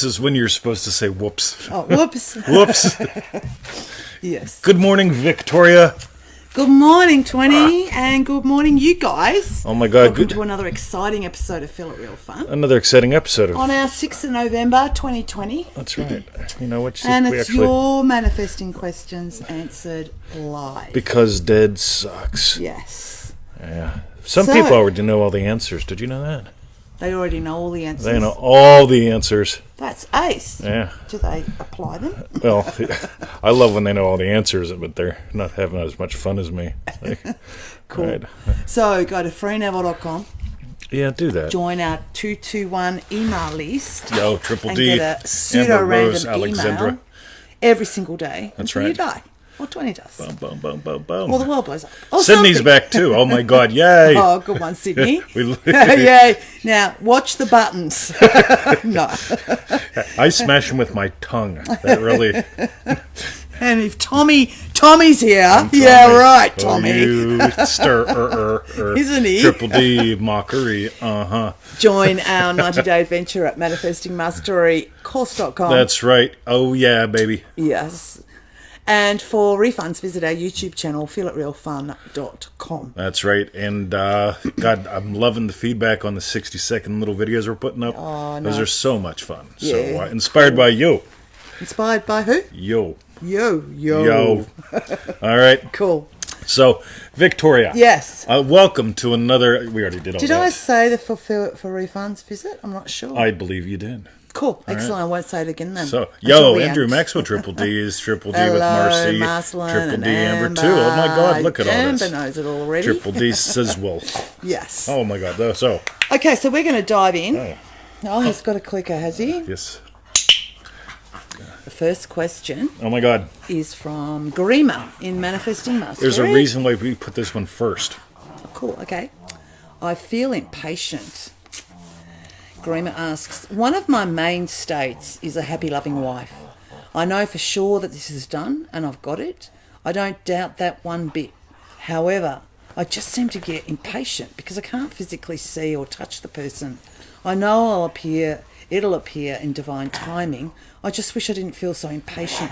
This is when you're supposed to say whoops. Oh, whoops. Whoops. Yes. Good morning, Victoria. Good morning, 20, and good morning, you guys. Oh my God. Welcome to another exciting episode of Feel It Real Fun. Another exciting episode of... On our 6th of November, 2020. That's right. You know what? And it's your manifesting questions answered live. Because dead sucks. Yes. Yeah. Some people already know all the answers. Did you know that? They already know all the answers. They know all the answers. That's ace. Yeah. Do they apply them? Well, I love when they know all the answers, but they're not having as much fun as me. Cool. Right. So go to freeneville.com. Yeah, do that. Join our 221 email list. Yo, Triple and D, get a pseudo-random Rose, Alexandra. email every single day. That's until right. you die. Or 20 does. Boom, boom, boom, boom, boom. Or the world blows up. Or Sydney's something. back too. Oh my God, yay. Oh, good one, Sydney. We- Yay. Now, watch the buttons. No. I smash them with my tongue. That really... And if Tommy's here, yeah, right, Tommy. Oh, you stir, Isn't he? Triple D, mockery, Join our 90-day adventure at manifestingmasterycourse.com. That's right. Oh yeah, baby. Yes. And for refunds, visit our YouTube channel, feelitrealfun.com. That's right. And God, I'm loving the feedback on the 60-second little videos we're putting up. Oh, Those nice. are so much fun. Yeah. So inspired by you. Inspired by who? Yo. Yo. All right. Cool. So, Victoria. Yes. Welcome to another... We already did all Did that. I say the for refunds visit? I'm not sure. I believe you did. Cool. Excellent. I won't say it again then. So, Until we Andrew end. Maxwell, Triple D is Triple D Hello, with Marcy. Marcelin Triple and D Amber too. Oh my God, look at all Amber this. knows it already. Triple D Sizzle. Yes. Oh my God. So, Okay, so we're going to dive in. Oh. Oh, he's got a clicker, has he? yes. The first question Oh my God. is from Garima in Manifesting Mastery. There's a reason why we put this one first. Cool, okay. I feel impatient. Garima asks, one of my main states is a happy, loving wife. I know for sure that this is done and I've got it. I don't doubt that one bit. However, I just seem to get impatient because I can't physically see or touch the person. I know it'll appear in divine timing. I just wish I didn't feel so impatient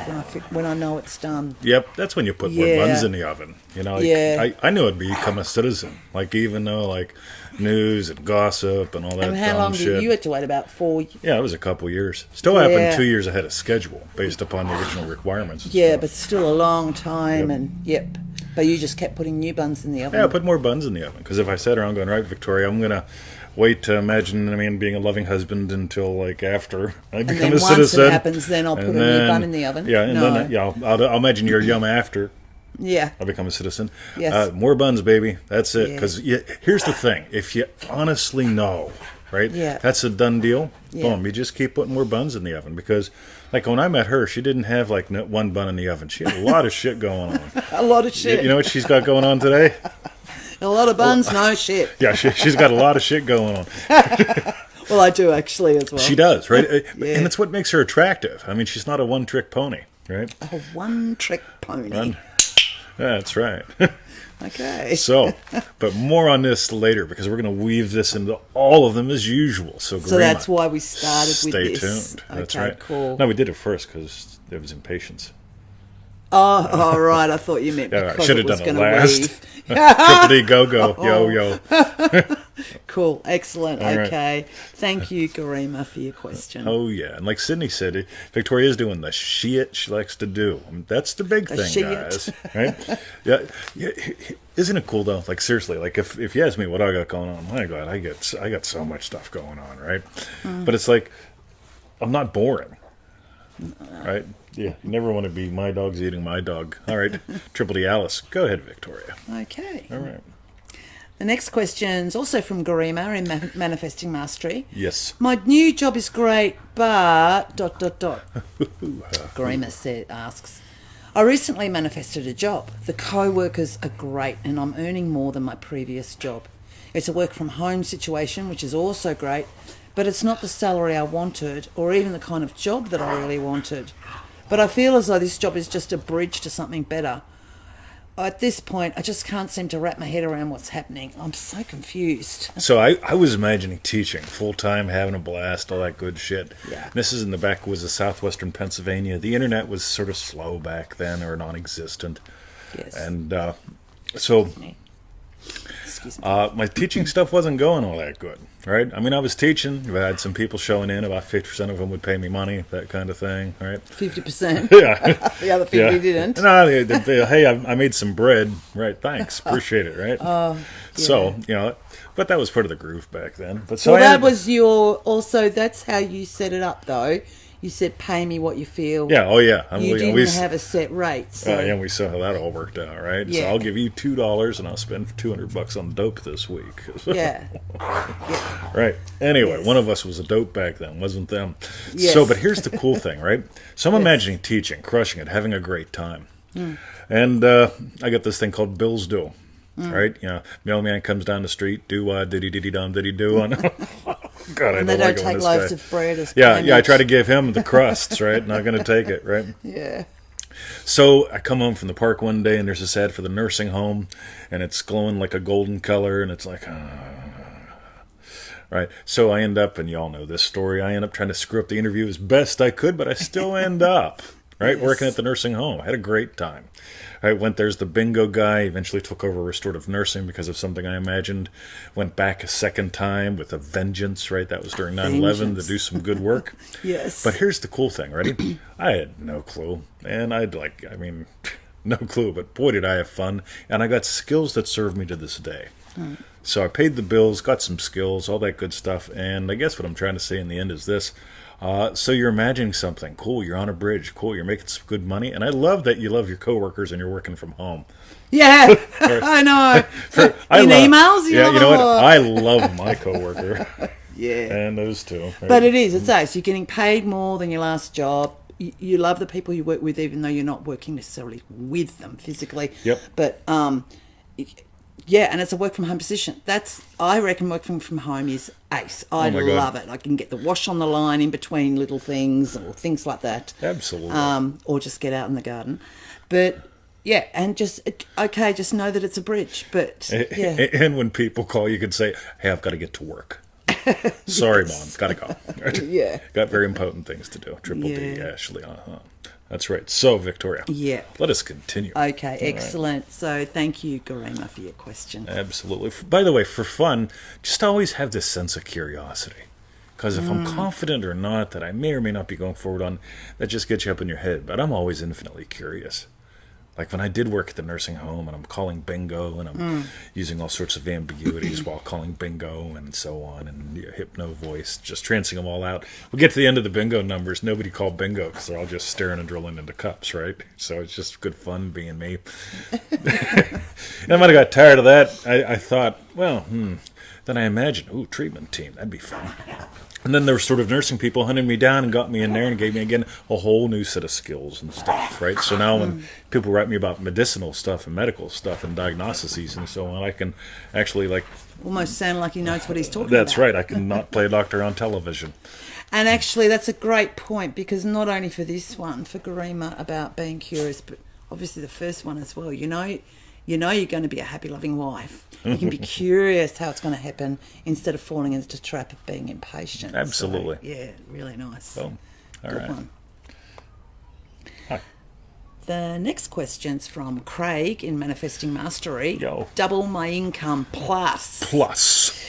when I know it's done. Yep, that's when you put more Yeah. buns in the oven. You know, like, Yeah. I knew it'd become a citizen. Like, even though, like, news and gossip and all that And how dumb long shit. did you had to wait? About 4 years? Yeah, it was a couple years. Still Yeah. happened 2 years ahead of schedule, based upon the original requirements. and Yeah, stuff. but still a long time, Yep. and yep. But you just kept putting new buns in the oven. Yeah, I put more buns in the oven. Because if I sat around going, right, Victoria, I'm going to wait to imagine, being a loving husband until, like, after I become then a once citizen. it happens, then I'll put a new bun in the oven. Yeah, and No. then, I'll imagine you're young after Yeah. I become a citizen. Yes. More buns, baby. That's it. Yeah. Because here's the thing. If you honestly know, right, Yeah. that's a done deal. Yeah. Boom, you just keep putting more buns in the oven. Because, like, when I met her, she didn't have, like, one bun in the oven. She had a lot of shit going on. A lot of shit. You know what she's got going on today? A lot of buns, no shit. Yeah, she's got a lot of shit going on. Well, I do actually as well. She does, right? Yeah. And it's what makes her attractive. I mean, she's not a one-trick pony, right? A one-trick pony. That's right. Okay. So, but more on this later because we're going to weave this into all of them as usual. So So that's why we started with Stay this. tuned. That's Okay, right. cool. No, we did it first because there was impatience. Oh, right. I thought you meant Yeah, I because should it have was done going it to last. weave. Triple D, go, yo. Cool. Excellent. All right. Okay. Thank you, Garima, for your question. Oh, yeah. And like Sydney said, Victoria is doing the shit she likes to do. I mean, that's the big thing, shit. guys. Right? Yeah. Isn't it cool, though? Like, seriously, like, if you ask me what I got going on, my God, I got so much stuff going on, right? But it's like, I'm not boring. Right? Yeah, you never want to be my dog's eating my dog. All right, Triple D Alice. Go ahead, Victoria. Okay. All right. The next question's also from Garima in Manifesting Mastery. Yes. My new job is great, but... Garima asks, I recently manifested a job. The co-workers are great and I'm earning more than my previous job. It's a work from home situation, which is also great, but it's not the salary I wanted or even the kind of job that I really wanted. But I feel as though this job is just a bridge to something better. at this point, I just can't seem to wrap my head around what's happening. I'm so confused. So I was imagining teaching full-time, having a blast, all that good shit. Yeah. And this is in the backwoods of southwestern Pennsylvania. The internet was sort of slow back then, or non-existent. Yes. And so Excuse me. my teaching stuff wasn't going all that good, right? I mean, I was teaching. I had some people showing in. About 50% of them would pay me money, that kind of thing, right? 50%. Yeah. The other 50 didn't. No, hey, I made some bread. Right, thanks. Appreciate it, right? Yeah. So, but that was part of the groove back then. But so Well, I that was also, that's how you set it up, though. You said, pay me what you feel. Yeah, oh yeah. You didn't have a set rate. So. Yeah, we saw how that all worked out, right? Yeah. So I'll give you $2 and I'll spend $200 on dope this week. Yeah. Right. Anyway, Yes. one of us was a dope back then, wasn't them? Yes. So, but here's the cool thing, right? So I'm imagining teaching, crushing it, having a great time. And I got this thing called Bills Due, right? Mailman comes down the street, diddy-dum-diddy-do. God, I And they don't like don't it when take this loaves guy- of bread as Yeah, payment. I try to give him the crusts, right? Not going to take it, right? Yeah. So I come home from the park one day, and there's this ad for the nursing home, and it's glowing like a golden color, and it's like, right? So I end up, and you all know this story, I end up trying to screw up the interview as best I could, but I still end up, right, Yes. working at the nursing home. I had a great time. I went there's the bingo guy, eventually took over restorative nursing because of something I imagined. Went back a second time with a vengeance, right? That was during 9/11 to Vengeance. do some good work. Yes. But here's the cool thing, ready? I had no clue. And no clue, but boy, did I have fun. And I got skills that serve me to this day. So I paid the bills, got some skills, all that good stuff. And I guess what I'm trying to say in the end is this. So you're imagining something. Cool, you're on a bridge. Cool, you're making some good money. And I love that you love your coworkers and you're working from home. Yeah, I know. In emails? Yeah, you know what? what? I love my coworker. Yeah. And those two. Right? But it's that. So you're getting paid more than your last job. You love the people you work with, even though you're not working necessarily with them physically. Yep. But yeah, and it's a work from home position. I reckon working from home is ace. I my God. love it. I can get the wash on the line in between little things or things like that. Absolutely. Or just get out in the garden. But yeah, and just know that it's a bridge. But yeah, And when people call, you can say, hey, I've got to get to work. Sorry, Mom. Got to go. Right? Yeah. Got very important things to do. Triple D, Yeah. Ashley. That's right. So, Victoria. Yeah. Let us continue. Okay, excellent. So thank you, Garima, for your question. Absolutely. By the way, for fun, just always have this sense of curiosity. Because if I'm confident or not that I may or may not be going forward on, that just gets you up in your head. But I'm always infinitely curious. Like when I did work at the nursing home and I'm calling bingo and I'm using all sorts of ambiguities while calling bingo and so on and hypno voice, just trancing them all out. We get to the end of the bingo numbers, nobody called bingo because they're all just staring and drilling into cups, right? So it's just good fun being me. And I might have got tired of that. I thought, well, then I imagined, treatment team, that'd be fun. And then there were sort of nursing people hunting me down and got me in there and gave me, again, a whole new set of skills and stuff, right? So now when people write me about medicinal stuff and medical stuff and diagnoses and so on, I can actually, Almost sound like he knows what he's talking about. that's right, I can not play a doctor on television. And actually, that's a great point, because not only for this one, for Garima, about being curious, but obviously the first one as well. You know you're going to be a happy, loving wife. You can be curious how it's going to happen instead of falling into the trap of being impatient. Absolutely. So, yeah, really nice. Boom. All Good right. one. Hi. The next question's from Craig in Manifesting Mastery. Yo. Double my income plus. Plus.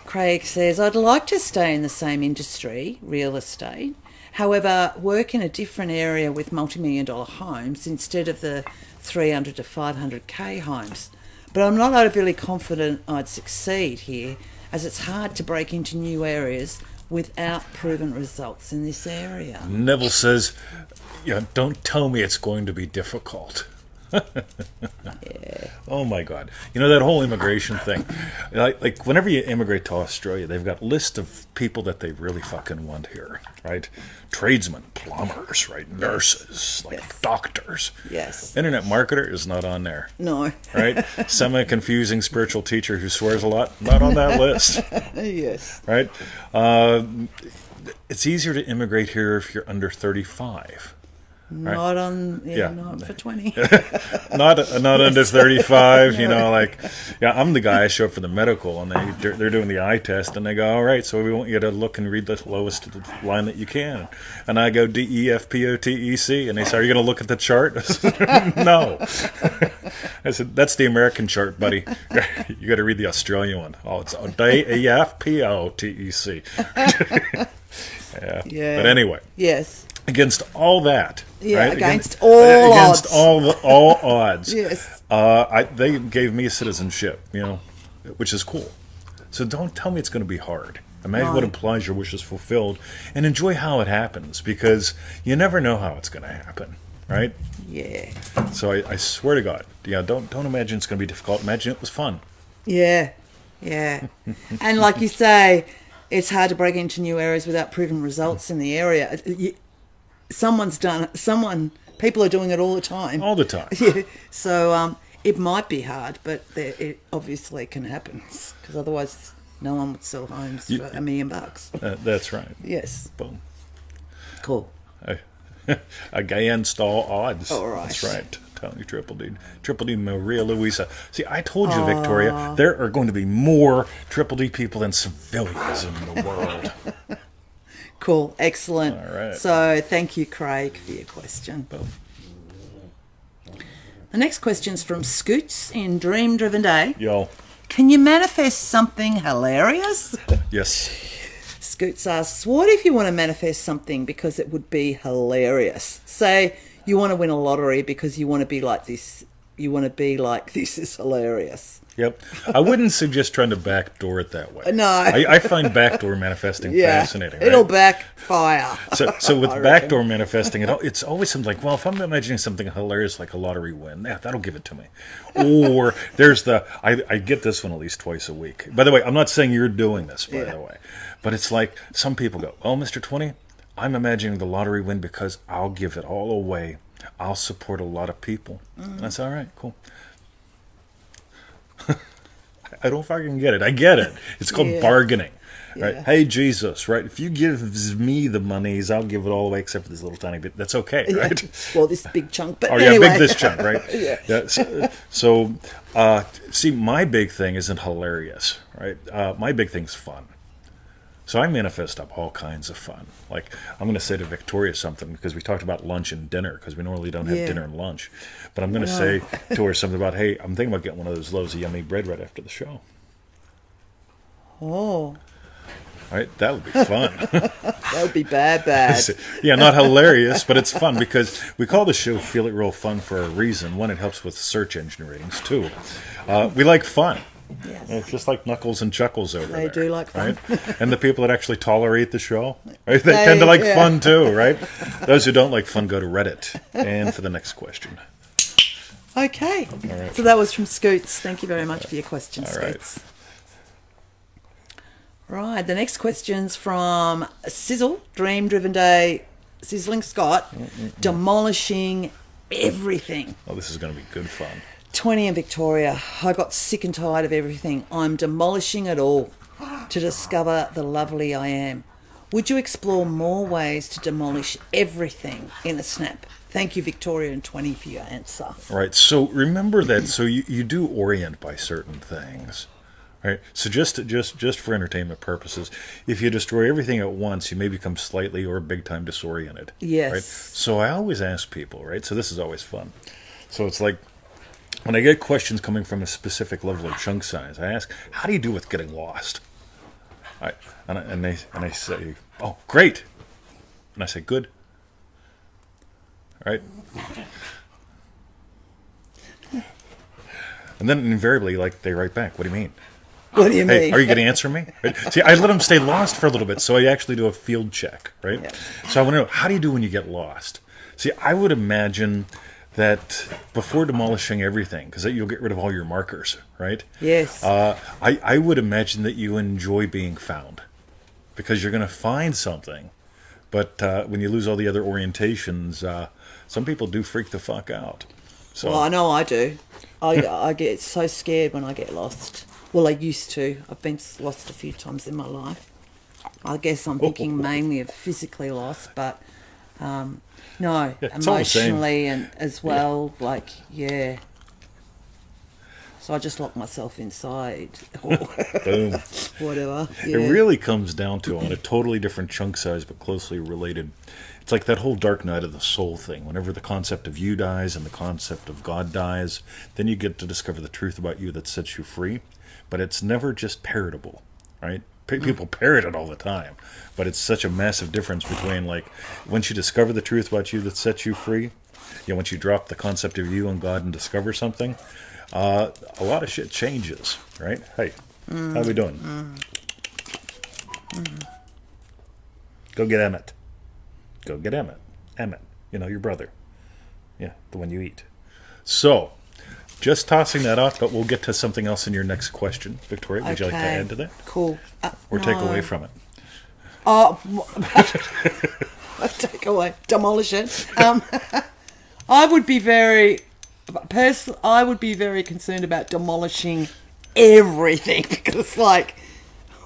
Craig says, I'd like to stay in the same industry, real estate, however, work in a different area with multi-million-dollar homes instead of the 300 to 500k homes. But I'm not overly confident I'd succeed here, as it's hard to break into new areas without proven results in this area. Neville says, don't tell me it's going to be difficult. Yeah. Oh my God! You know that whole immigration thing. Like whenever you immigrate to Australia, they've got lists of people that they really fucking want here, right? Tradesmen, plumbers, right? Nurses, Yes. doctors. Yes. Internet marketer is not on there, No. right? Semi-confusing spiritual teacher who swears a lot, not on that list, Yes. right? It's easier to immigrate here if you're under 35. Not on, not for 20. not under 35. You know, like, I'm the guy. I show up for the medical, and they're doing the eye test, and they go, all right, so we want you to look and read the lowest line that you can, and I go DEFPOTEC, and they say, are you going to look at the chart? I said, no. I said, that's the American chart, buddy. You got to read the Australian one. Oh, it's DEFPOTEC. Yeah. But anyway. Yes. Against all that. Yeah, right? against all odds. Against all odds. Yes. They gave me citizenship, which is cool. So don't tell me it's going to be hard. Imagine what implies your wish is fulfilled, and enjoy how it happens, because you never know how it's going to happen, right? Yeah. So I swear to God, don't imagine it's going to be difficult. Imagine it was fun. Yeah. And like you say, it's hard to break into new areas without proven results in the area. People are doing it all the time. All the time. Yeah. So it might be hard, but it obviously can happen, because otherwise no one would sell homes for $1 million. That's right. Yes. Boom. Cool. Against all odds. All right. That's right. Telling you, Triple D, Maria Luisa. See, I told you, Victoria, there are going to be more Triple D people than civilians in the world. Cool. Excellent. All right. So thank you, Craig, for your question. Boom. The next question's from Scoots in Dream Driven Day. Yo. Can you manifest something hilarious? Yes. Scoots asks, what if you want to manifest something because it would be hilarious? Say you want to win a lottery because you want to be like this. You want to be like, this is hilarious. Yep. I wouldn't suggest trying to backdoor it that way. No. I find backdoor manifesting fascinating. Right? It'll backfire. So with backdoor manifesting, it's always something like, well, if I'm imagining something hilarious like a lottery win, that'll give it to me. Or there's I get this one at least twice a week. By the way, I'm not saying you're doing this, by the way. But it's like some people go, oh, Mr. 20, I'm imagining the lottery win because I'll give it all away. I'll support a lot of people. That's all right, cool. I don't fucking get it. I get it. It's called bargaining. Right? Yeah. Hey, Jesus, right? If you give me the monies, I'll give it all away except for this little tiny bit. That's okay, right? Well, this big chunk, but anyway. anyway. Big this chunk, right? So, see, my big thing isn't hilarious, right? My big thing's fun. So I manifest up all kinds of fun. Like, I'm going to say to Victoria something, because we talked about lunch and dinner, because we normally don't have dinner and lunch. But I'm going to say to her something about, hey, I'm thinking about getting one of those loaves of yummy bread right after the show. Oh. All right, that would be fun. That would be bad. Yeah, not hilarious, but it's fun, because we call the show Feel It Real Fun for a reason. One, it helps with search engine ratings. Two, we like fun. Yes. It's just like Knuckles and Chuckles over there. They do like fun. Right? And the people that actually tolerate the show, right? They tend to like fun too, right? Those who don't like fun go to Reddit. And for the next question. Okay. All right. So that was from Scoots. Thank you very much for your question, All right. Scoots. Right. The next question's from Sizzle, Dream Driven Day, Sizzling Scott, demolishing everything. Oh, this is going to be good fun. 20 in Victoria. I got sick and tired of everything. I'm demolishing it all to discover the lovely I am. Would you explore more ways to demolish everything in a snap? Thank you, Victoria and 20, for your answer. Right. So remember that. So you do orient by certain things. Right. So just for entertainment purposes, if you destroy everything at once, you may become slightly or big time disoriented. Yes. Right. So I always ask people. Right. So this is always fun. So it's like, when I get questions coming from a specific level of chunk size, I ask, how do you do with getting lost? And they say, oh, great. And I say, good. Right? And then invariably, like, they write back, what do you mean? What do you mean? Are you going to answer me? Right? See, I let them stay lost for a little bit, so I actually do a field check, right? Yeah. So I want to know, how do you do when you get lost? See, I would imagine that before demolishing everything, because you'll get rid of all your markers, right? Yes. I would imagine that you enjoy being found, because you're going to find something. But when you lose all the other orientations, some people do freak the fuck out. So, well, I know I do. I get so scared when I get lost. Well, I used to. I've been lost a few times in my life. I guess I'm thinking mainly of physically lost, but No, it's all the same. emotionally and as well, like, yeah. So I just lock myself inside or Boom. whatever. It Yeah. really comes down to, on a totally different chunk size but closely related, it's like that whole dark night of the soul thing. Whenever the concept of you dies and the concept of God dies, then you get to discover the truth about you that sets you free. But it's never just parrotable, right? People parrot it all the time, but it's such a massive difference between, like, once you discover the truth about you that sets you free, once you drop the concept of you and God and discover something, a lot of shit changes, right? Hey, how we doing? Go get Emmett. Go get Emmett. Emmett, your brother. Yeah, the one you eat. So, just tossing that out, but we'll get to something else in your next question. Victoria, would you like to add to that? Cool. Or take away from it? Oh, take away. Demolish it. I would be very concerned about demolishing everything because, like,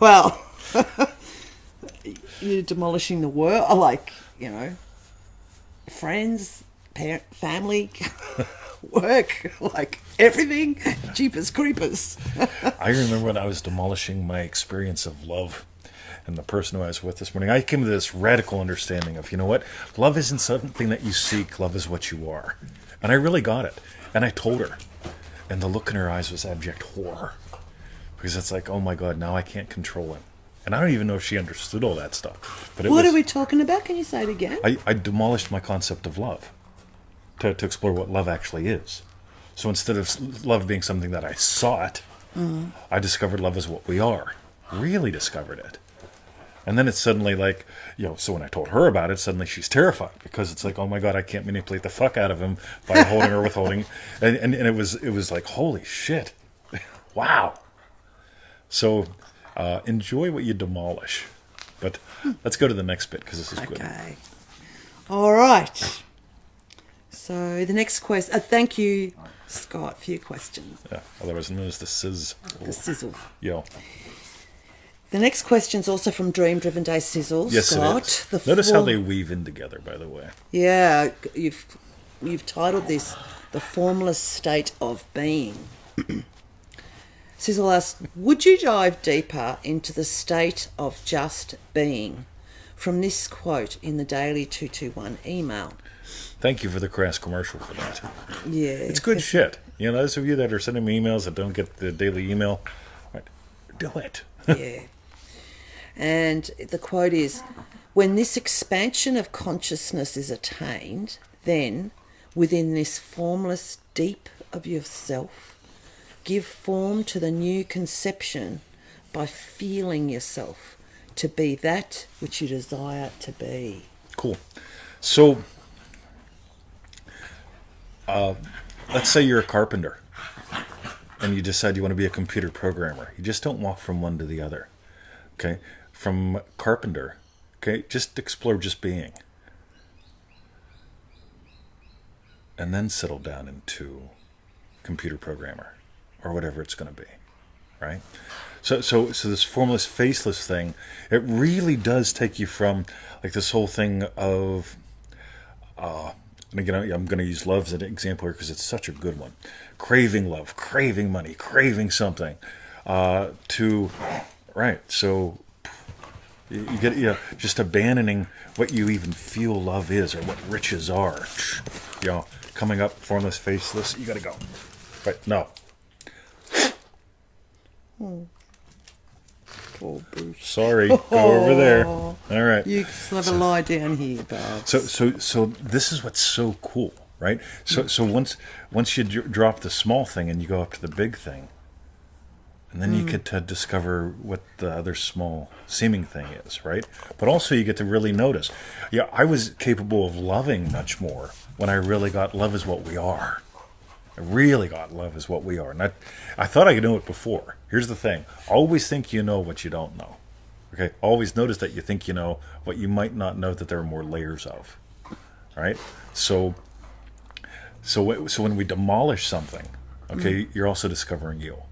well, you're demolishing the world, like, friends, family, work, like everything. Jeepers creepers. I remember when I was demolishing my experience of love and the person who I was with this morning, I came to this radical understanding of, love isn't something that you seek, love is what you are. And I really got it. And I told her. And the look in her eyes was abject horror. Because it's like, oh my God, now I can't control him. And I don't even know if she understood all that stuff. But what are we talking about? Can you say it again? I demolished my concept of love to explore what love actually is. So instead of love being something that I sought, I discovered love as what we are. Really discovered it. And then it's suddenly like, so when I told her about it, suddenly she's terrified because it's like, oh my God, I can't manipulate the fuck out of him by holding or withholding. And it was like, holy shit. Wow. So enjoy what you demolish. But let's go to the next bit because this is good. Okay. All right. So the next question. Thank you, Scott, for your questions. Yeah, otherwise known as the sizzle. The sizzle. Yo. The next question's also from Dream Driven Day Sizzle. Yes, Scott. it is. Notice how they weave in together, by the way. Yeah, you've titled this "The Formless State of Being." Sizzle asks, would you dive deeper into the state of just being from this quote in the Daily 221 email? Thank you for the crass commercial for that. Yeah. It's good shit. Those of you that are sending me emails that don't get the daily email, right, do it. Yeah. And the quote is, when this expansion of consciousness is attained, then within this formless deep of yourself, give form to the new conception by feeling yourself to be that which you desire to be. Cool. So, let's say you're a carpenter and you decide you want to be a computer programmer. You just don't walk from one to the other. Okay? From carpenter, okay, just explore just being. And then settle down into computer programmer or whatever it's going to be. Right? So this formless, faceless thing, it really does take you from like this whole thing of, and again, I'm going to use love as an example here because it's such a good one. Craving love, craving money, craving something, to, right, so you get, just abandoning what you even feel love is or what riches are. Coming up, formless, faceless, you got to go. Right, no. Poor Bruce. Sorry, go over there. All right. You have a lie down here, Bob. So this is what's so cool, right? So once you drop the small thing and you go up to the big thing, and then you get to discover what the other small seeming thing is, right? But also you get to really notice. Yeah, I was capable of loving much more when I really got love is what we are. I really got love is what we are. And I thought I could know it before. Here's the thing. Always think you know what you don't know. Okay? Always notice that you think you know what you might not know that there are more layers of. All right? So when we demolish something, okay, you're also discovering you.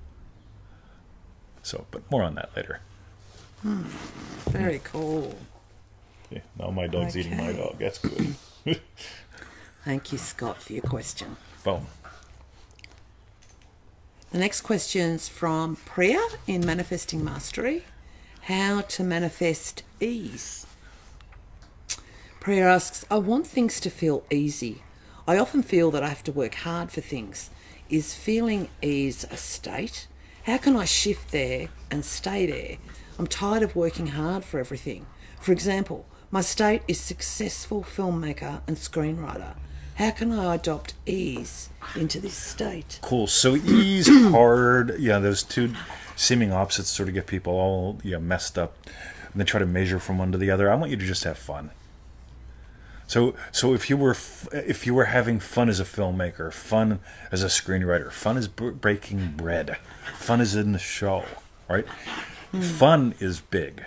So, but more on that later. Very cool. Yeah, now my dog's eating my dog. That's good. Thank you, Scott, for your question. Boom. The next question's from Priya in Manifesting Mastery. How to manifest ease. Priya asks, I want things to feel easy. I often feel that I have to work hard for things. Is feeling ease a state? How can I shift there and stay there? I'm tired of working hard for everything. For example, my state is successful filmmaker and screenwriter. How can I adopt ease into this state? Cool. So ease, hard, yeah, those two seeming opposites sort of get people all messed up, and then try to measure from one to the other. I want you to just have fun. So if you were having fun as a filmmaker, fun as a screenwriter, fun as breaking bread, fun is in the show, right? Fun is big.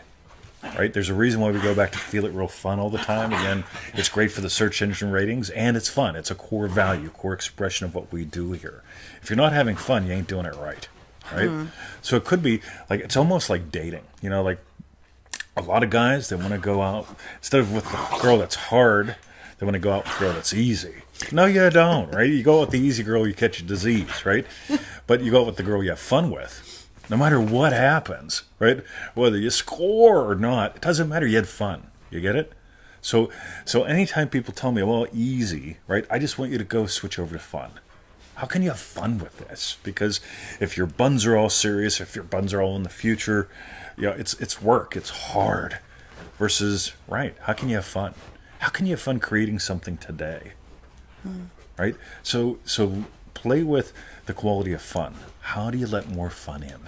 Right? There's a reason why we go back to feel it real fun all the time. Again, it's great for the search engine ratings, and it's fun. It's a core value, core expression of what we do here. If you're not having fun, you ain't doing it right. Right? So it could be like, it's almost like dating. You know, like a lot of guys, they want to go out, instead of with the girl that's hard, they want to go out with the girl that's easy. No, you don't, right? You go out with the easy girl, you catch a disease, right? But you go out with the girl you have fun with. No matter what happens, right? Whether you score or not, it doesn't matter. You had fun. You get it? So anytime people tell me, well, easy, right? I just want you to go switch over to fun. How can you have fun with this? Because if your buns are all serious, if your buns are all in the future, it's work. It's hard. Versus, right, how can you have fun? How can you have fun creating something today? Right? So play with the quality of fun. How do you let more fun in?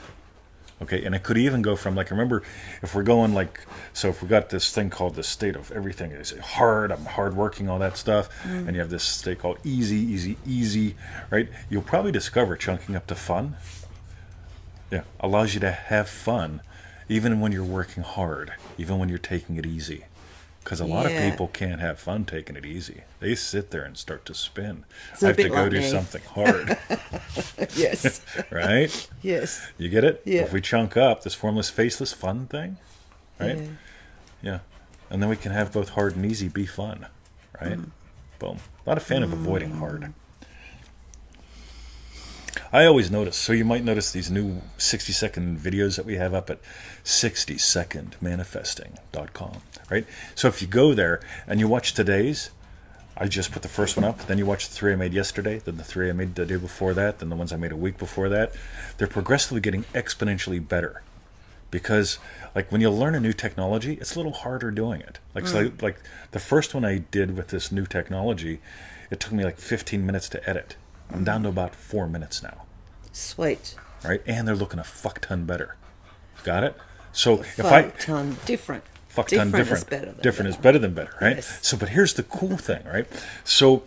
Okay, and it could even go from, like, remember, if we're going like, so if we got this thing called the state of everything is hard, I'm hardworking, all that stuff, and you have this state called easy, right? You'll probably discover chunking up to fun, allows you to have fun, even when you're working hard, even when you're taking it easy. Because a lot of people can't have fun taking it easy. They sit there and start to spin. I have to go do something hard. Yes. Right? Yes. You get it? Yeah. If we chunk up this formless, faceless fun thing, right? Yeah. And then we can have both hard and easy be fun, right? Boom. Not a fan of avoiding hard. I always notice, so you might notice these new 60-second videos that we have up at 60secondmanifesting.com, right? So if you go there and you watch today's, I just put the first one up, then you watch the 3 I made yesterday, then the 3 I made the day before that, then the ones I made a week before that, they're progressively getting exponentially better. Because, like, when you learn a new technology, it's a little harder doing it. Like the first one I did with this new technology, it took me like 15 minutes to edit. I'm down to about 4 minutes now. Sweet. Right? And they're looking a fuck ton better. Got it? So if fuck ton different. Fuck ton different. Different is better than better, right? Yes. So, but here's the cool thing, right? So,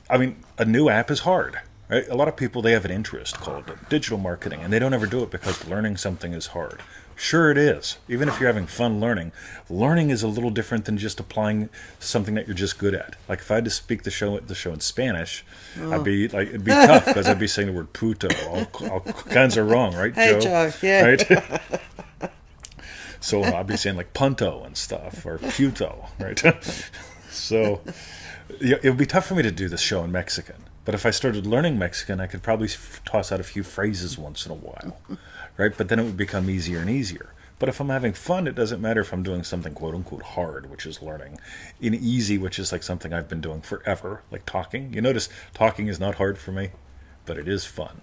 I mean, a new app is hard. Right? A lot of people, they have an interest called digital marketing, and they don't ever do it because learning something is hard. Sure it is. Even if you're having fun learning, learning is a little different than just applying something that you're just good at. Like if I had to speak the show in Spanish, it'd be tough because I'd be saying the word puto, all kinds of wrong, right, hey, Joe? Yeah. Right? So I'd be saying like punto and stuff, or puto, right? So it would be tough for me to do this show in Mexican. But if I started learning Mexican, I could probably toss out a few phrases once in a while, right? But then it would become easier and easier. But if I'm having fun, it doesn't matter if I'm doing something quote-unquote hard, which is learning, in easy, which is like something I've been doing forever, like talking. You notice talking is not hard for me, but it is fun.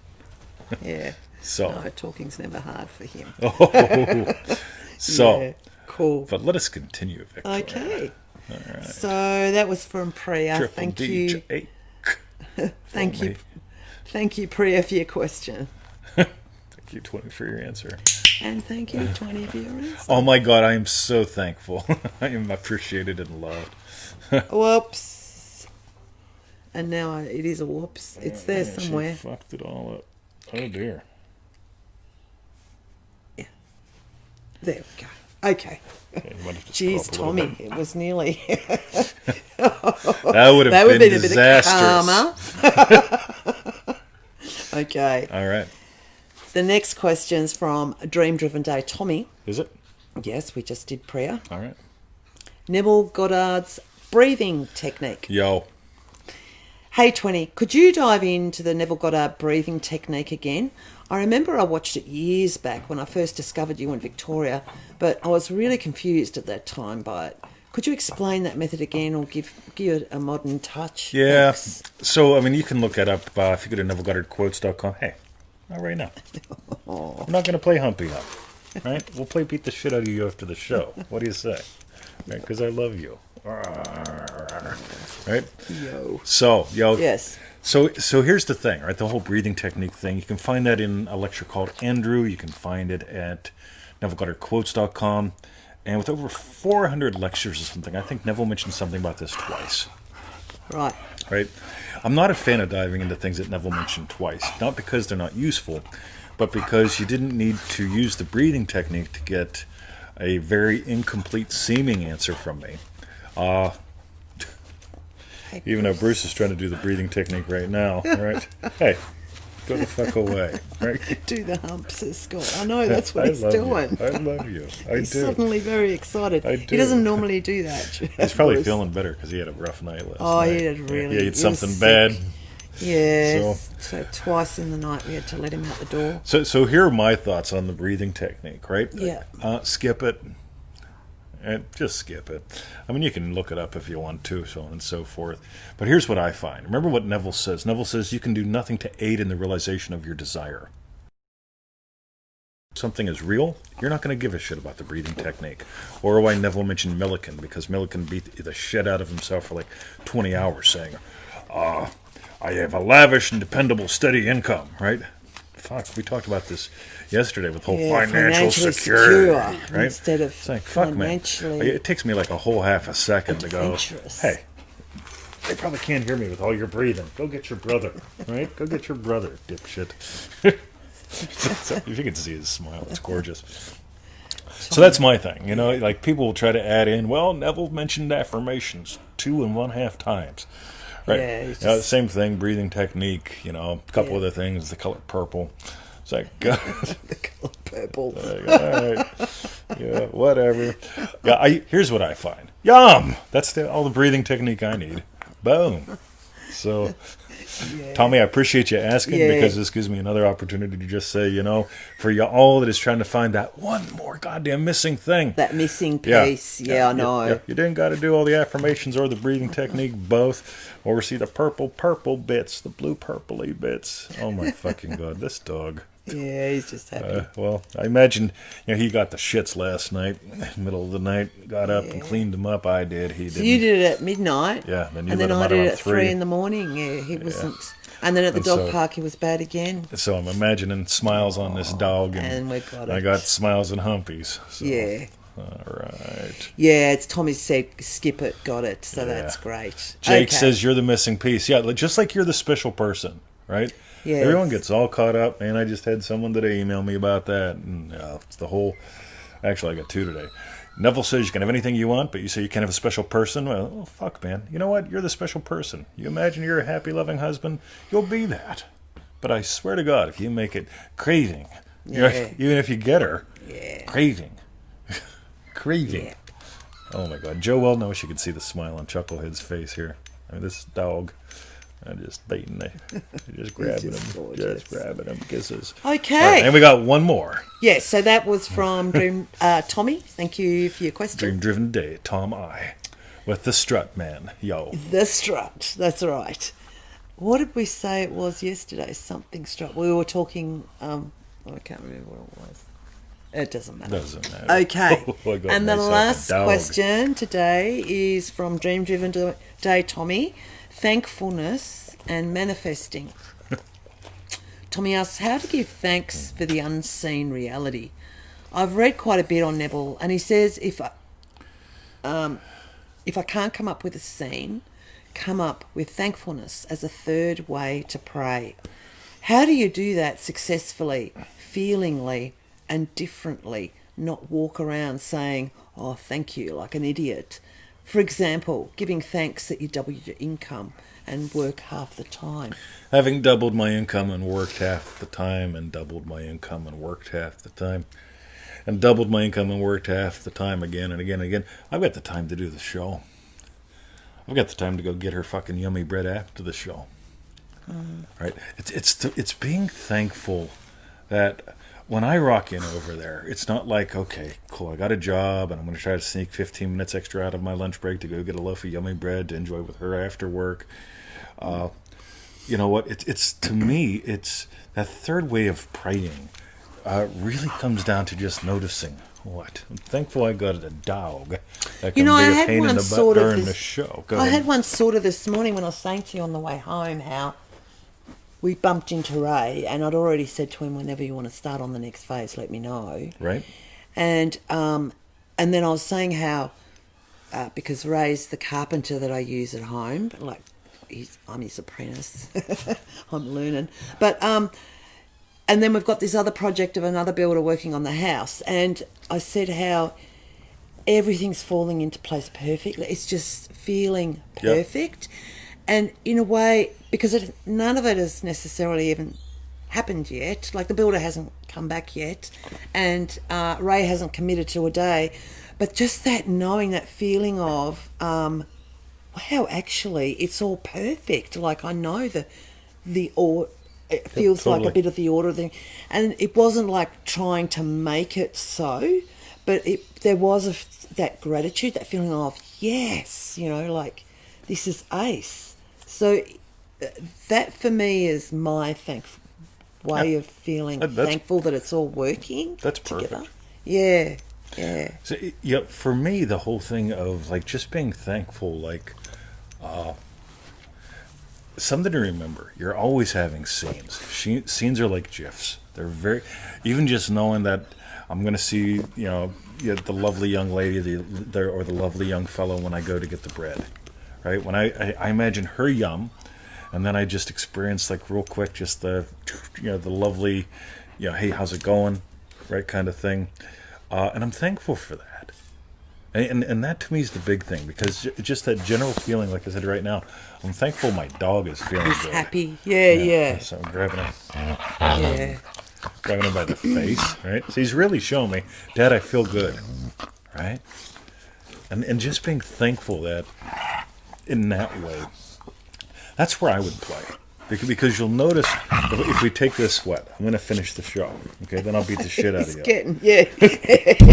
Yeah. So no, talking's never hard for him. Oh, so yeah, cool. But let us continue, Victoria. Okay. All right. So that was from Priya. Triple Thank DJ. you. Thank you. Thank you, Priya, for your question. Thank you, 20, for your answer. And thank you, 20, for your answer. Oh my God, I am so thankful. I am appreciated and loved. Whoops. And now it is a whoops. It's there somewhere. She fucked it all up. Oh dear. Yeah. There we go. Okay. Jeez, Tommy, it was nearly. That would have been disastrous. A bit of karma. Okay. All right. The next question's from Dream Driven Day Tommy. Is it? Yes, we just did prayer. All right. Neville Goddard's breathing technique. Yo. Hey 20, could you dive into the Neville Goddard breathing technique again? I remember I watched it years back when I first discovered you in Victoria, but I was really confused at that time by it. Could you explain that method again or give it a modern touch? Yeah. Thanks. So, I mean, you can look it up if you go to NevilleGoddardQuotes.com. Hey, not right now. I'm not going to play Humpy Hump. Right? We'll play Beat the Shit Out of You after the show. What do you say? Right? Because I love you. Right? Yo. So, Yes. So here's the thing, right? The whole breathing technique thing. You can find that in a lecture called Andrew. You can find it at NevilleGoddardQuotes.com. And with over 400 lectures or something, I think Neville mentioned something about this twice. Right. Right? I'm not a fan of diving into things that Neville mentioned twice. Not because they're not useful, but because you didn't need to use the breathing technique to get a very incomplete seeming answer from me. Even though Bruce is trying to do the breathing technique right now, right? Hey, go the fuck away, right? Do the humps, Scott. I know, that's what he's doing. I love you. He's suddenly very excited. I do. He doesn't normally do that. He's probably feeling better because he had a rough night last night. Oh, he had really. He ate something bad. Yeah. So twice in the night we had to let him out the door. So here are my thoughts on the breathing technique, right? Yeah. Skip it. And just skip it. I mean, you can look it up if you want to, so on and so forth. But here's what I find. Remember what Neville says. Neville says you can do nothing to aid in the realization of your desire. If something is real, you're not going to give a shit about the breathing technique. Or why Neville mentioned Millikan, because Millikan beat the shit out of himself for like 20 hours saying, I have a lavish and dependable steady income, right? Fuck, we talked about this yesterday with whole financial security, right? Instead of it's like, fuck, man. It takes me like a whole half a second to go, hey, they probably can't hear me with all your breathing. Go get your brother, right? Go get your brother, dipshit. So, if you can see his smile, it's gorgeous. So that's my thing, you know, like people will try to add in, well, Neville mentioned affirmations 2.5 times. Right. Yeah, same thing, breathing technique, you know, a couple other things, the color purple. It's like, God. The color purple. Like, all right. Yeah, whatever. Yeah, here's what I find. Yum! That's all the breathing technique I need. Boom. So, Tommy, I appreciate you asking because this gives me another opportunity to just say, you know, for you all that is trying to find that one more goddamn missing thing. That missing piece. I know. You didn't got to do all the affirmations or the breathing technique both, or see the purple bits, the blue purpley bits. Oh my fucking God, this dog. Yeah, he's just happy. Well, I imagine, you know, he got the shits last night, middle of the night, got up and cleaned them up. I did. He didn't. So you did it at midnight. Yeah, and then I did it at 3 in the morning. Yeah, he wasn't. And then at the dog park, he was bad again. So I'm imagining smiles on this dog, and we got it. I got smiles and humpies. So. Yeah. All right. Yeah, it's Tommy said skip it, got it. So that's great. Jake says you're the missing piece. Yeah, just like you're the special person, right? Yeah. Everyone gets all caught up. Man, I just had someone today email me about that. And it's the whole... Actually, I got 2 today. Neville says you can have anything you want, but you say you can't have a special person. Well, fuck, man. You know what? You're the special person. You imagine you're a happy, loving husband, you'll be that. But I swear to God, if you make it craving, you know, even if you get her, craving. Craving. Yeah. Oh, my God. Joe well knows you can see the smile on Chucklehead's face here. I mean, this dog... I'm just baiting it. Just grabbing him. Just grabbing him. Kisses. Okay. Right, and we got one more. Yes, so that was from Dream Tommy. Thank you for your question. Dream Driven Day, Tom I. With the strut man. Yo. The strut. That's right. What did we say it was yesterday? Something strut. We were talking... I can't remember what it was. It doesn't matter. Doesn't matter. Okay. And the last question today is from Dream Driven Day, Tommy. Thankfulness and manifesting. Tommy asks, how to give thanks for the unseen reality. I've read quite a bit on Neville, and he says if I can't come up with a scene, come up with thankfulness as a third way to pray. How do you do that successfully, feelingly, and differently? Not walk around saying, oh, thank you, like an idiot. For example, giving thanks that you doubled your income and work half the time. Having doubled my income and worked half the time and doubled my income and worked half the time. and doubled my income and worked half the time again and again and again. I've got the time to do the show. I've got the time to go get her fucking yummy bread after the show. Right? It's being thankful that when I rock in over there, it's not like, okay, cool, I got a job and I'm going to try to sneak 15 minutes extra out of my lunch break to go get a loaf of yummy bread to enjoy with her after work. You know what? It's to me, it's that third way of praying really comes down to just noticing. What? I'm thankful I got a dog that can be a pain in the butt during the show. I had one sort of this morning when I was saying to you on the way home how we bumped into Ray, and I'd already said to him, whenever you want to start on the next phase, let me know. Right. And then I was saying how, because Ray's the carpenter that I use at home, like I'm his apprentice, I'm learning. But and then we've got this other project of another builder working on the house, and I said how everything's falling into place perfectly. It's just feeling perfect. Yep. And in a way, because none of it has necessarily even happened yet, like the builder hasn't come back yet, and Ray hasn't committed to a day, but just that knowing, that feeling of, wow, actually, it's all perfect. Like I know it feels like a bit of the order thing, and it wasn't like trying to make it so, but there was that gratitude, that feeling of yes, like this is ace. So that for me is my way of feeling thankful that it's all working. That's together. perfect. Yeah. So, for me, the whole thing of like just being thankful, like something to remember. You're always having scenes. Scenes are like GIFs. They're very, even just knowing that I'm going to see, the lovely young lady, or the lovely young fellow when I go to get the bread. Right, when I imagine her yum, and then I just experience like real quick just the the lovely, hey, how's it going, right, kind of thing, and I'm thankful for that, and that to me is the big thing, because just that general feeling, like I said right now, I'm thankful my dog is feeling good. Happy, yeah. So I'm grabbing him by the face, right? So he's really showing me, Dad, I feel good, right, and just being thankful that. In that way, that's where I would play, because you'll notice if we take this I'm going to finish the show, okay? Then I'll beat the shit out of you.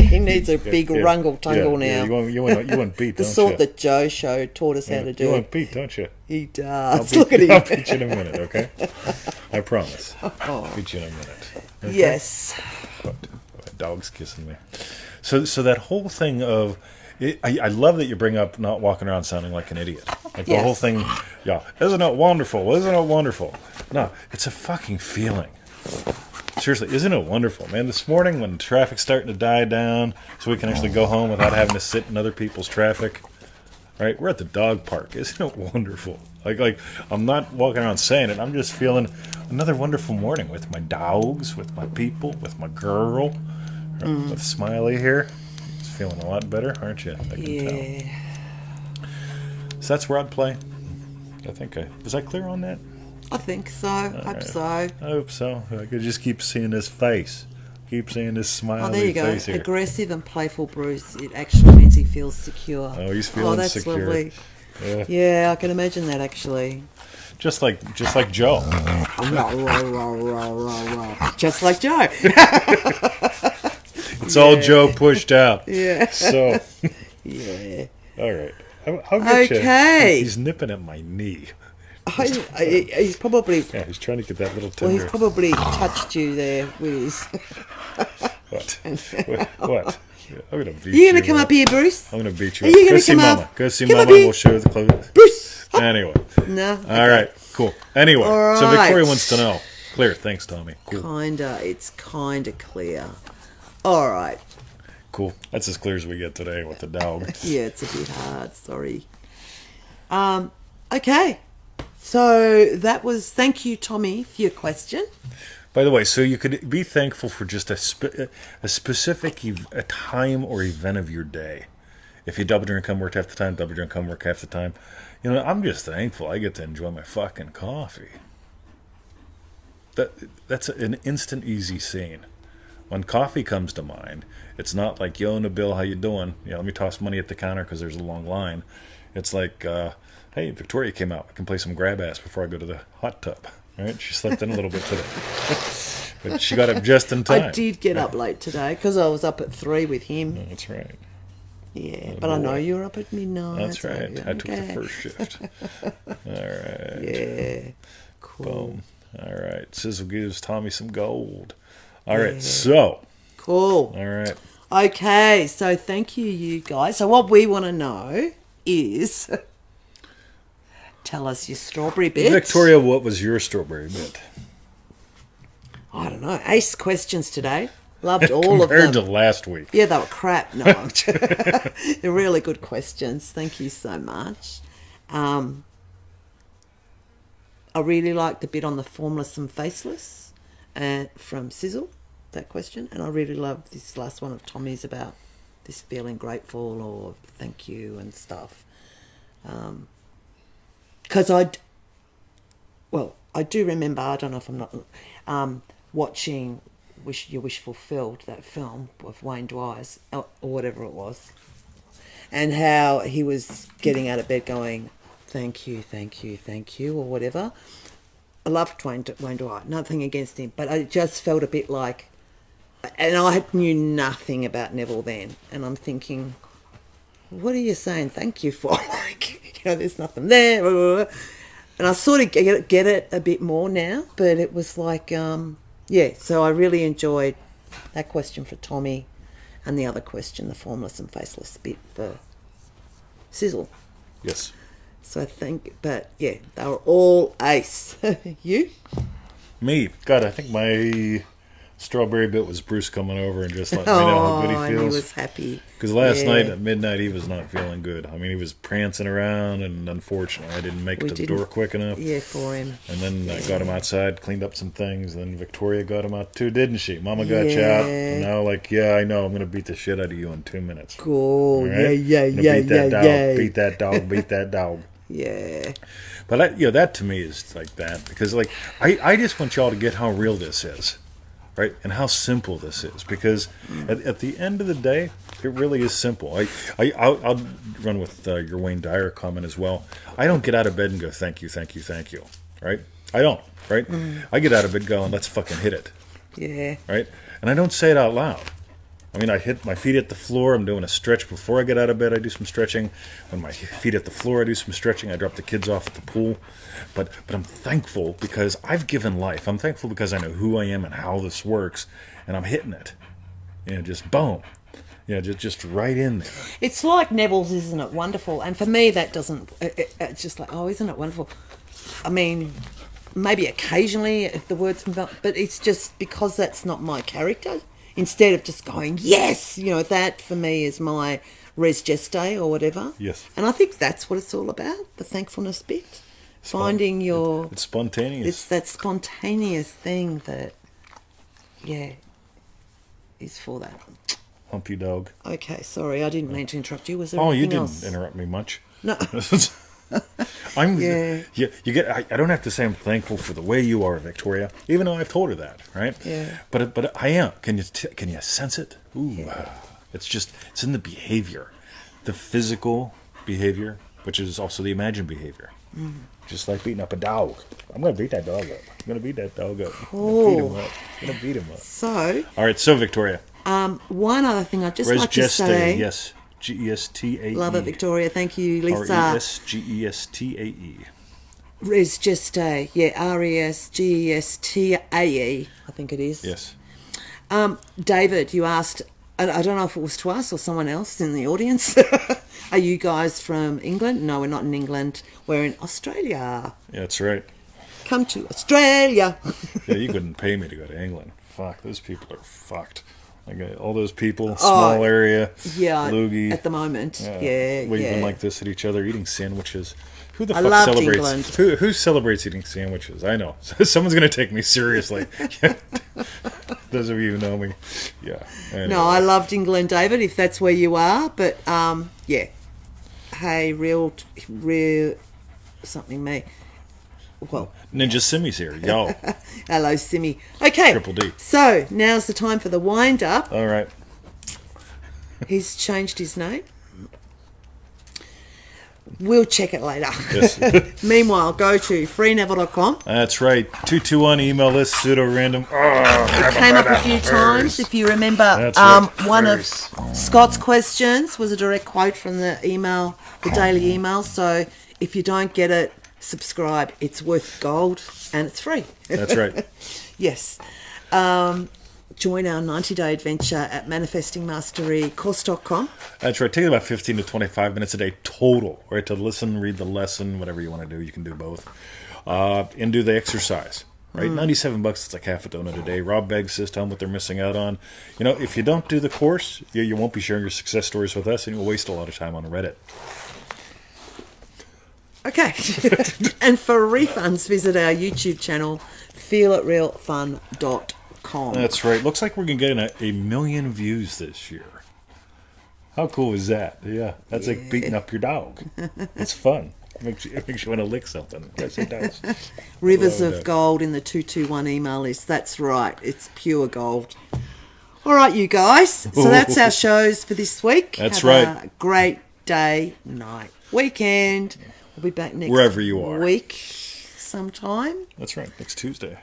He needs a big rungle tungle now. You want beat, the don't sort you? that Joe Show taught us how to do. You want beat, don't you? He does. Look at him. I'll beat you in a minute, okay? I promise. I'll beat you in a minute. Okay? Yes. My dog's kissing me. So that whole thing of. I love that you bring up not walking around sounding like an idiot. Like the whole thing, isn't it wonderful? Isn't it wonderful? No, it's a fucking feeling. Seriously, isn't it wonderful, man? This morning when traffic's starting to die down, so we can actually go home without having to sit in other people's traffic, right? We're at the dog park. Isn't it wonderful? Like I'm not walking around saying it. I'm just feeling another wonderful morning with my dogs, with my people, with my girl, with Smiley here. Feeling a lot better, aren't you? I can tell. So that's where I'd play. I think was I clear on that? I think so. I hope so. I could just keep seeing his face. Keep seeing his smiley face. Oh, there you go. Here. Aggressive and playful Bruce. It actually means he feels secure. Oh, he's feeling that's secure. Lovely. Yeah, I can imagine that actually. Just like Joe. Just like Joe. It's all Joe pushed out. Yeah. So. Yeah. All right. I'll get okay. You. He's nipping at my knee. He's probably. Yeah, he's trying to get that little tender. Well, he's probably touched you there with his. What? What? I'm gonna beat you. You gonna come up here, Bruce? I'm gonna beat you. Are you gonna see come Mama. up? Go see Mama. We'll show the clothes. Bruce. Anyway. No. All right. Cool. Anyway. All right. So Victoria wants to know. Clear. Thanks, Tommy. Cool. It's kinda clear. All right. Cool. That's as clear as we get today with the dog. Yeah, it's a bit hard. Sorry. Okay. So that was. Thank you, Tommy, for your question. By the way, so you could be thankful for just a specific a time or event of your day. If you double your income, work half the time, double your income, work half the time. I'm just thankful I get to enjoy my fucking coffee. That's an instant, easy scene. when coffee comes to mind, it's not like, yo, Nabil, how you doing? Let me toss money at the counter because there's a long line. It's like, hey, Victoria came out. I can play some grab ass before I go to the hot tub. Right? She slept in a little bit today. But she got up just in time. I did get up late today because I was up at 3 with him. That's right. Yeah, but I know you were up at midnight. That's right. I took the first shift. All right. Yeah. Cool. Boom. All right. Sizzle gives Tommy some gold. All right. So. Cool. All right. Okay. So thank you guys. So what we want to know is, tell us your strawberry bit. Victoria, what was your strawberry bit? I don't know. Ace questions today. Loved all of them. Compared to last week. Yeah, they were crap. No, they're really good questions. Thank you so much. I really liked the bit on the formless and faceless from Sizzle, that question. And I really love this last one of Tommy's about this feeling grateful or thank you and stuff. Because I do remember, I don't know if I'm not, watching Your Wish Fulfilled, that film with Wayne Dwyer's, or whatever it was, and how he was getting out of bed going, thank you, or whatever. I loved Wayne Dwyer, nothing against him, but I just felt a bit like, and I knew nothing about Neville then, and I'm thinking, what are you saying thank you for? Like, there's nothing there. And I sort of get it a bit more now, but it was like, so I really enjoyed that question for Tommy and the other question, the formless and faceless bit for Sizzle. Yes. So I think, but yeah, they were all ace. You? Me. God, I think my strawberry bit was Bruce coming over and just letting me know how good he feels. And he was happy. Because last night at midnight he was not feeling good. I mean, he was prancing around, and unfortunately I didn't make it to the door quick enough. Yeah, for him. And then I got him outside, cleaned up some things, and then Victoria got him out too, didn't she? Mama got you out. And now, I know I'm going to beat the shit out of you in 2 minutes. Cool. Right? Yeah. Beat that dog. Yeah. But that to me is like that, because I just want y'all to get how real this is. Right, and how simple this is, because at the end of the day, it really is simple. I'll run with your Wayne Dyer comment as well. I don't get out of bed and go, thank you, right? I don't, right? I get out of bed going, let's fucking hit it. Yeah. Right? And I don't say it out loud. I mean, I hit my feet at the floor. I'm doing a stretch before I get out of bed. I do some stretching. When my feet at the floor, I do some stretching. I drop the kids off at the pool. But I'm thankful because I've given life. I'm thankful because I know who I am and how this works, and I'm hitting it. Just boom. Just right in there. It's like Neville's, isn't it wonderful? And for me, that doesn't. It's just like, oh, isn't it wonderful? I mean, maybe occasionally if the words come out, but it's just because that's not my character. Instead of just going, yes, that for me is my res geste or whatever. Yes. And I think that's what it's all about, the thankfulness bit. Finding your... It's spontaneous. It's that spontaneous thing that, is for that. Hump you, dog. Okay, sorry, I didn't mean to interrupt you. Was there anything else? You didn't interrupt me much. No. You get. I don't have to say I'm thankful for the way you are, Victoria, even though I've told her that, right? Yeah. But I am. Can you sense it? Ooh, yeah. It's in the behavior, the physical behavior, which is also the imagined behavior. Just like beating up a dog. I'm gonna beat that dog up. I'm gonna beat him up. So. All right. So Victoria. One other thing I'd just like to say. Yes. Gestae. Love it, Victoria. Thank you, Lisa. Resgestae. Res gestae. Yeah, Resgestae, I think it is. Yes. David, you asked, I don't know if it was to us or someone else in the audience. Are you guys from England? No, we're not in England. We're in Australia. Yeah, that's right. Come to Australia. Yeah, you couldn't pay me to go to England. Fuck, those people are fucked. Like all those people, small area, loogie. At the moment, waving like this at each other, eating sandwiches. Who the fuck loved celebrates? Who celebrates eating sandwiches? I know. Someone's gonna take me seriously. Those of you who know me, Anyway. No, I loved England, David. If that's where you are, but Hey, real something me. Well, Ninja Simmy's here. Yo. hello, Simmy. Okay. Triple D. So now's the time for the wind up. All right. He's changed his name. We'll check it later. Yes. Meanwhile, go to freeneville.com. That's right. 221 email list, pseudo random. It came up a few times. If you remember, That's right. one of Scott's questions was a direct quote from the email, the daily email. So if you don't get it, subscribe. It's worth gold and it's free. That's right. Yes. Join our 90-day adventure at manifestingmasterycourse.com. That's right. Take about 15 to 25 minutes a day total, right? To listen, read the lesson, whatever you want to do. You can do both. And do the exercise, right? $97, it's like half a donut a day. Rob Begg says, tell them what they're missing out on. You know, if you don't do the course, you won't be sharing your success stories with us, and you'll waste a lot of time on Reddit. Okay. And for refunds, visit our YouTube channel, feelitrealfun.com. That's right. Looks like we're going to get a million views this year. How cool is that? Yeah. That's like beating up your dog. It's fun. It makes you want to lick something. Yes, it does. Rivers of gold in the 221 email list. That's right. It's pure gold. All right, you guys. So that's our shows for this week. That's Have right. a great day, night, weekend. We'll be back next Wherever you are. week sometime. That's right. Next Tuesday.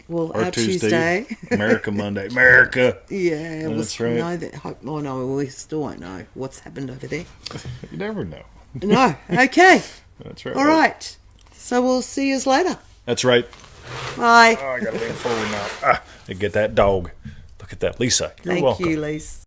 Our Tuesday. America Monday. America. Yeah. That's right. No, we still won't know what's happened over there. You never know. No. Okay. That's right. All right. So we'll see you later. That's right. Bye. Oh, I got to lean forward now. I get that dog. Look at that. Lisa, you're welcome. Thank you, Lisa.